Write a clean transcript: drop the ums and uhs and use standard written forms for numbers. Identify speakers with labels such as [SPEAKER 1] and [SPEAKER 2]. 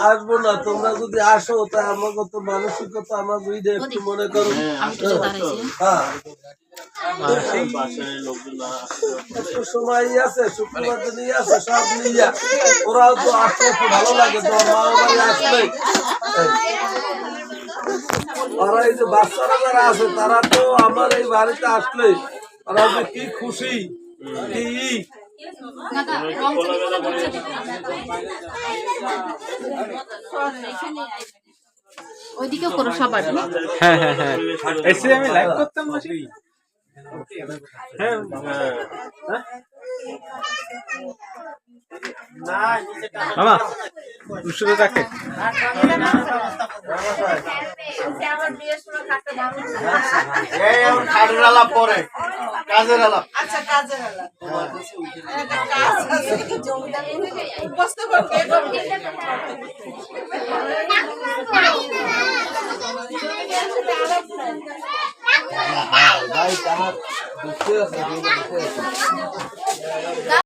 [SPEAKER 1] আসবো না, তোমরা যদি আসো তা আমাকে তো মানসিকতা আমার বুঝে একটু মনে করো। সময় আছে, শুক্রবার নিয়ে আছে, সব নিয়ে ওরাও তো আসলে একটু ভালো লাগে। তো মা বাড়ি আসলে ওরা এই যে বাচ্চারা যারা আছে তারা তো আমার এই বাড়িতে আসলে ওরা যে কি খুশি, কি
[SPEAKER 2] ওইদিকেও করো সবার।
[SPEAKER 3] হ্যাঁ হ্যাঁ হ্যাঁ, এসে আমি লাইভ করতাম না। হ্যাঁ মামা দুশো দেখে
[SPEAKER 1] খাটের আলাপ পরে, কাজের আলাপ।
[SPEAKER 4] আচ্ছা, কাজের আলাপ।
[SPEAKER 1] ভাই আমার